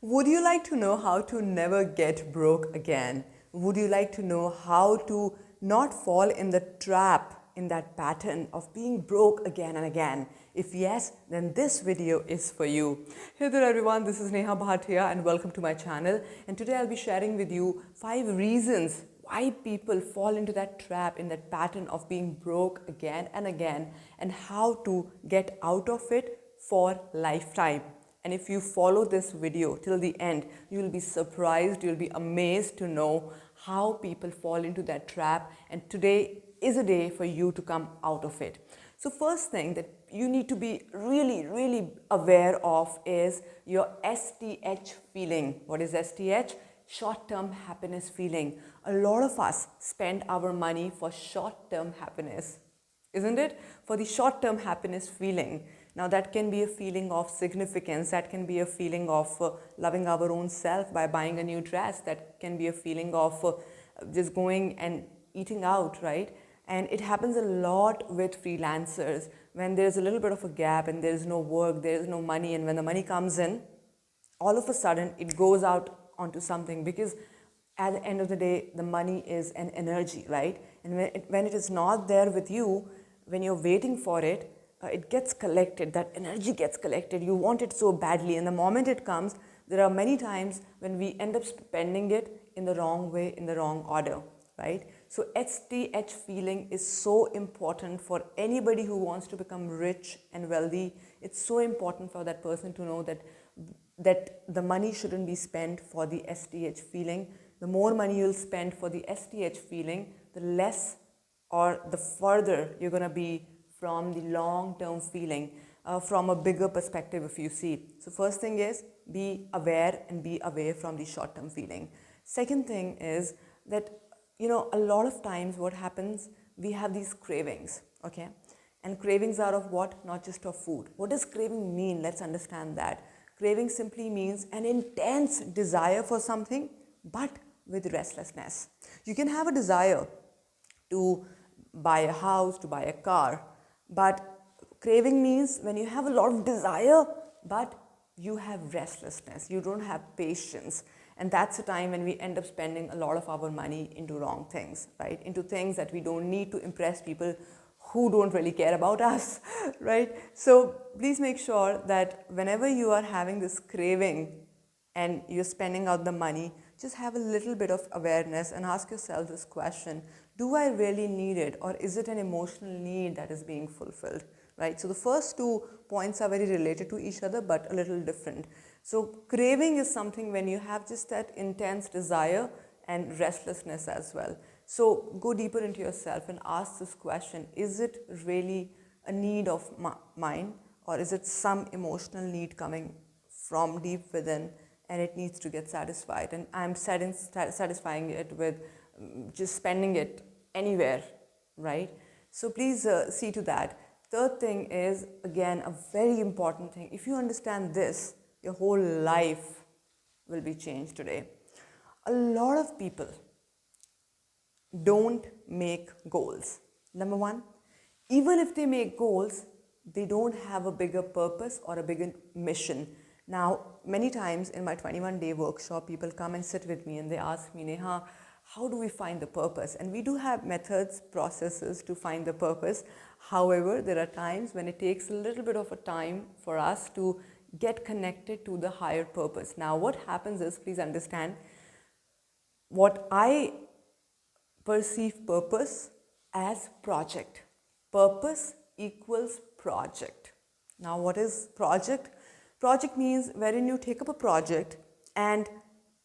Would you like to know how to never get broke again? Would you like to know how to not fall in the trap, in that pattern of being broke again and again? If yes, then this video is for you. Hey there everyone, this is Neha Bhatia and welcome to my channel. And today I'll be sharing with you 5 reasons why people fall into that trap, in that pattern of being broke again and again, and how to get out of it for lifetime. And if you follow this video till the end, you will be surprised, you'll be amazed to know how people fall into that trap. And today is a day for you to come out of it. So first thing that you need to be really aware of is your STH feeling. What is STH? Short-term happiness feeling. A lot of us spend our money for short-term happiness, isn't it? For the short-term happiness feeling. Now that can be a feeling of significance, that can be a feeling of loving our own self by buying a new dress, that can be a feeling of just going and eating out, right? And it happens a lot with freelancers when there's a little bit of a gap and there's no work, there's no money, and when the money comes in, all of a sudden it goes out onto something, because at the end of the day, the money is an energy, right? And when it is not there with you, when you're waiting for it, it gets collected, that energy gets collected. You want it so badly, and the moment it comes, there are many times when we end up spending it in the wrong way, in the wrong order, right? So STH feeling is so important for anybody who wants to become rich and wealthy. It's so important for that person to know that the money shouldn't be spent for the STH feeling. The more money you'll spend for the STH feeling, the less or the further you're going to be from the long-term feeling, from a bigger perspective if you see. So first thing is be aware and be away from the short-term feeling. Second thing is that, a lot of times what happens, we have these cravings, okay? And cravings are of what? Not just of food. What does craving mean? Let's understand that. Craving simply means an intense desire for something, but with restlessness. You can have a desire to buy a house, to buy a car, but craving means when you have a lot of desire, but you have restlessness, you don't have patience. And that's the time when we end up spending a lot of our money into wrong things, right? Into things that we don't need to impress people who don't really care about us, right? So please make sure that whenever you are having this craving and you're spending out the money, just have a little bit of awareness and ask yourself this question: do I really need it, or is it an emotional need that is being fulfilled, right? So the first 2 points are very related to each other, but a little different. So craving is something when you have just that intense desire and restlessness as well. So go deeper into yourself and ask this question: is it really a need of mine, or is it some emotional need coming from deep within and it needs to get satisfied? And I'm satisfying it with just spending it anywhere, right? So please see to that. Third thing is, again, a very important thing. If you understand this, your whole life will be changed today. A lot of people don't make goals. Number one, even if they make goals, they don't have a bigger purpose or a bigger mission. Now, many times in my 21-day workshop, people come and sit with me and they ask me, Neha, how do we find the purpose? And we do have methods, processes to find the purpose. However, there are times when it takes a little bit of a time for us to get connected to the higher purpose. Now, what happens is, please understand, what I perceive purpose as project. Purpose equals project. Now, what is project? Project means wherein you take up a project and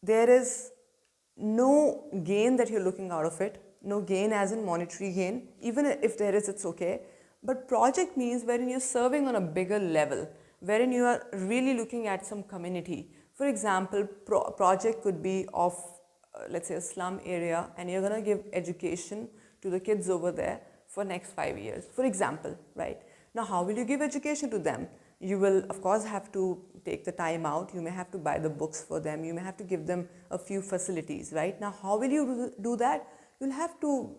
there is no gain that you're looking out of it, no gain as in monetary gain. Even if there is, it's okay. But project means wherein you're serving on a bigger level, wherein you are really looking at some community. For example, project could be of let's say a slum area, and you're going to give education to the kids over there for next 5 years, for example, right? Now, how will you give education to them? You will, of course, have to take the time out. You may have to buy the books for them. You may have to give them a few facilities, right? Now, how will you do that? You'll have to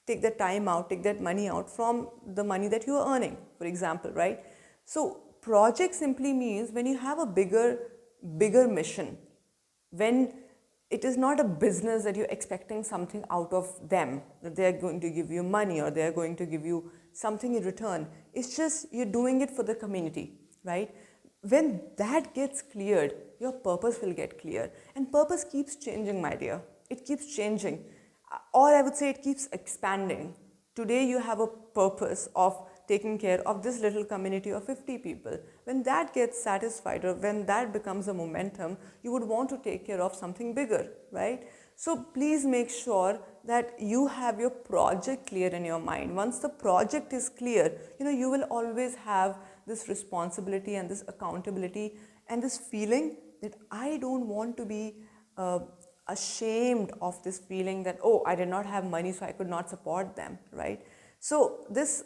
take that time out, take that money out from the money that you are earning, for example, right? So project simply means when you have a bigger bigger mission, when it is not a business that you're expecting something out of them, that they're going to give you money or they're going to give you something in return. It's just you're doing it for the community, right? When that gets cleared, your purpose will get clear. And purpose keeps changing, my dear. It keeps changing. Or I would say it keeps expanding. Today you have a purpose of taking care of this little community of 50 people. When that gets satisfied or when that becomes a momentum, you would want to take care of something bigger, right? So please make sure that you have your project clear in your mind. Once the project is clear, you will always have this responsibility and this accountability and this feeling that I don't want to be ashamed of this feeling that, oh, I did not have money, so I could not support them, right? So this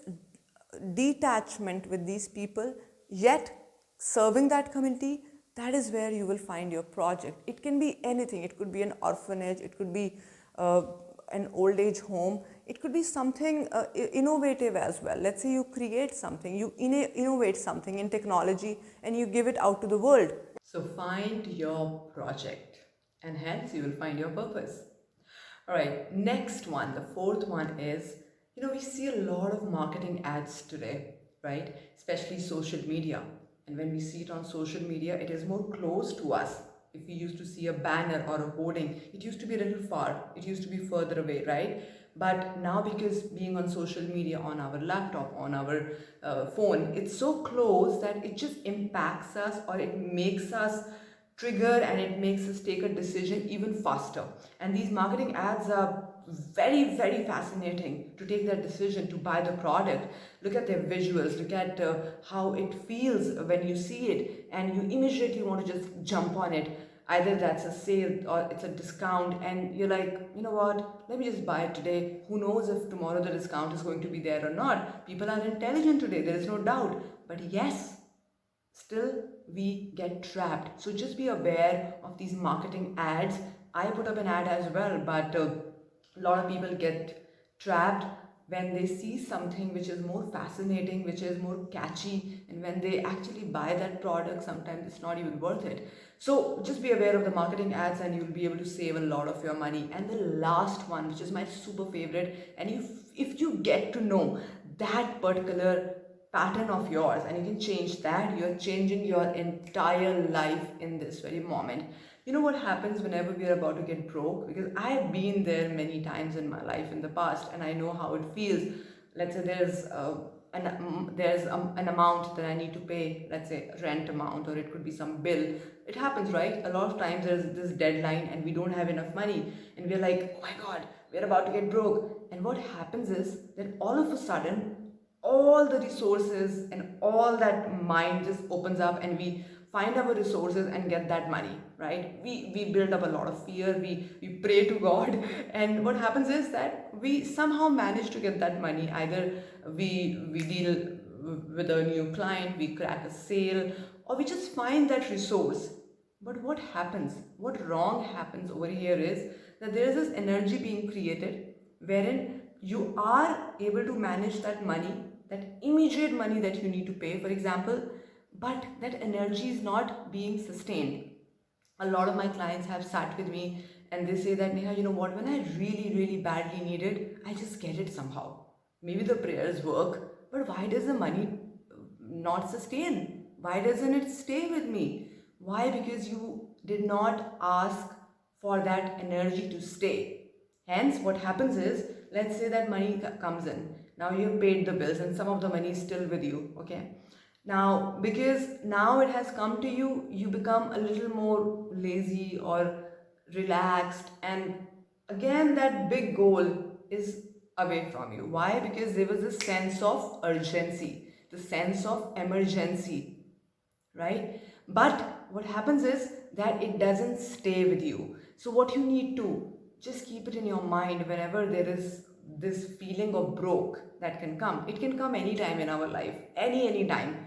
detachment with these people, yet serving that community, that is where you will find your project. It can be anything. It could be an orphanage, it could be an old age home, it could be something innovative as well. Let's say you create something, you innovate something in technology and you give it out to the world. So find your project and hence you will find your purpose. All right, next one, the fourth one is, we see a lot of marketing ads today, right? Especially social media. And when we see it on social media, it is more close to us. If we used to see a banner or a hoarding, it used to be a little far, it used to be further away, right? But now, because being on social media, on our laptop, on our phone, it's so close that it just impacts us, or it makes us trigger, and it makes us take a decision even faster. And these marketing ads are very, very fascinating to take that decision to buy the product. Look at their visuals, look at how it feels when you see it, and you immediately want to just jump on it. Either that's a sale or it's a discount, and you're like, you know what, let me just buy it today. Who knows if tomorrow the discount is going to be there or not? People are intelligent today, there is no doubt. But yes, still we get trapped. So just be aware of these marketing ads. I put up an ad as well, but a lot of people get trapped when they see something which is more fascinating, which is more catchy, and when they actually buy that product, sometimes it's not even worth it. So just be aware of the marketing ads and you'll be able to save a lot of your money. And the last one, which is my super favorite, and if you get to know that particular pattern of yours and you can change that, you're changing your entire life in this very moment. You know what happens whenever we are about to get broke? Because I've been there many times in my life in the past, and I know how it feels. Let's say there's an amount that I need to pay, let's say rent amount, or it could be some bill. It happens, right? A lot of times there's this deadline and we don't have enough money, and we're like, oh my god, we're about to get broke. And what happens is that all of a sudden all the resources and all that mind just opens up, and we find our resources and get that money, right? We build up a lot of fear, we pray to god and what happens is that we somehow manage to get that money. Either we deal with a new client, we crack a sale, or we just find that resource. But what happens, what wrong happens over here is that there is this energy being created wherein you are able to manage that money, that immediate money that you need to pay, for example, but that energy is not being sustained. A lot of my clients have sat with me and they say that, Neha, you know what, when I really, really badly need it, I just get it somehow. Maybe the prayers work, but why does the money not sustain? Why doesn't it stay with me? Why? Because you did not ask for that energy to stay. Hence, what happens is, let's say that money comes in. Now you've paid the bills and some of the money is still with you, okay? Now, because now it has come to you, you become a little more lazy or relaxed, and again, that big goal is away from you. Why? Because there was a sense of urgency, the sense of emergency, right? But what happens is that it doesn't stay with you. So what you need to just keep it in your mind whenever there is this feeling of broke that can come. It can come anytime in our life, any time.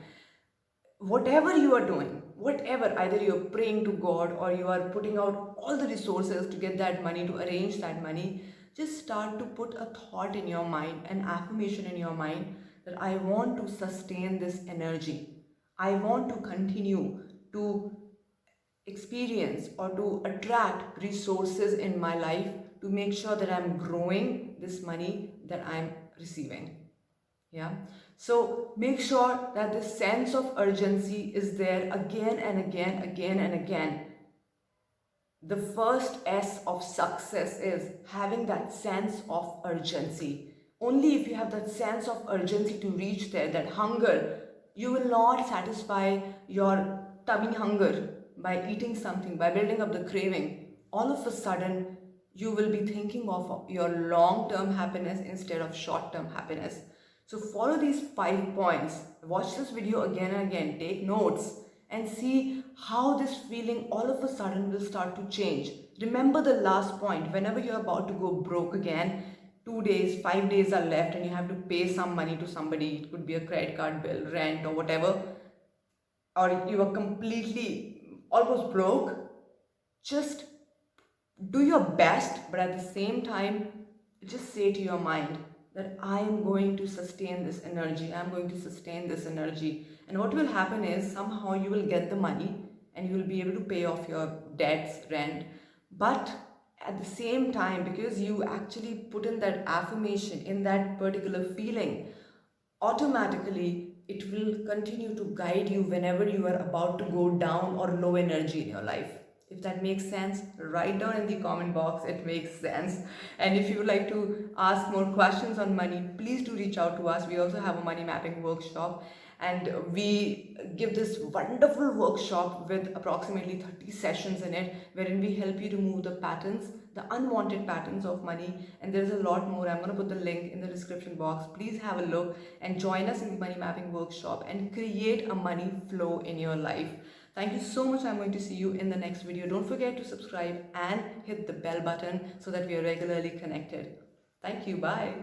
Whatever you are doing, whatever, either you're praying to god or you are putting out all the resources to get that money, to arrange that money, just start to put a thought in your mind, an affirmation in your mind, that I want to sustain this energy, I want to continue to experience or to attract resources in my life to make sure that I'm growing this money that I'm receiving. Yeah. So make sure that this sense of urgency is there again and again, again and again. The first S of success is having that sense of urgency. Only if you have that sense of urgency to reach there, that hunger, you will not satisfy your tummy hunger by eating something, by building up the craving. All of a sudden, you will be thinking of your long-term happiness instead of short-term happiness. So follow these 5 points. Watch this video again and again. Take notes and see how this feeling all of a sudden will start to change. Remember the last point. Whenever you're about to go broke again, 2 days, 5 days are left and you have to pay some money to somebody. It could be a credit card bill, rent or whatever. Or you are completely almost broke. Just do your best, but at the same time, just say to your mind that I am going to sustain this energy. I'm going to sustain this energy. And what will happen is somehow you will get the money and you will be able to pay off your debts, rent. But at the same time, because you actually put in that affirmation, in that particular feeling, automatically it will continue to guide you whenever you are about to go down or low energy in your life. If that makes sense, write down in the comment box it makes sense. And if you would like to ask more questions on money, please do reach out to us. We also have a money mapping workshop, and we give this wonderful workshop with approximately 30 sessions in it, wherein we help you remove the patterns, the unwanted patterns of money. And there's a lot more. I'm going to put the link in the description box. Please have a look and join us in the money mapping workshop and create a money flow in your life. Thank you so much. I'm going to see you in the next video. Don't forget to subscribe and hit the bell button so that we are regularly connected. Thank you. Bye.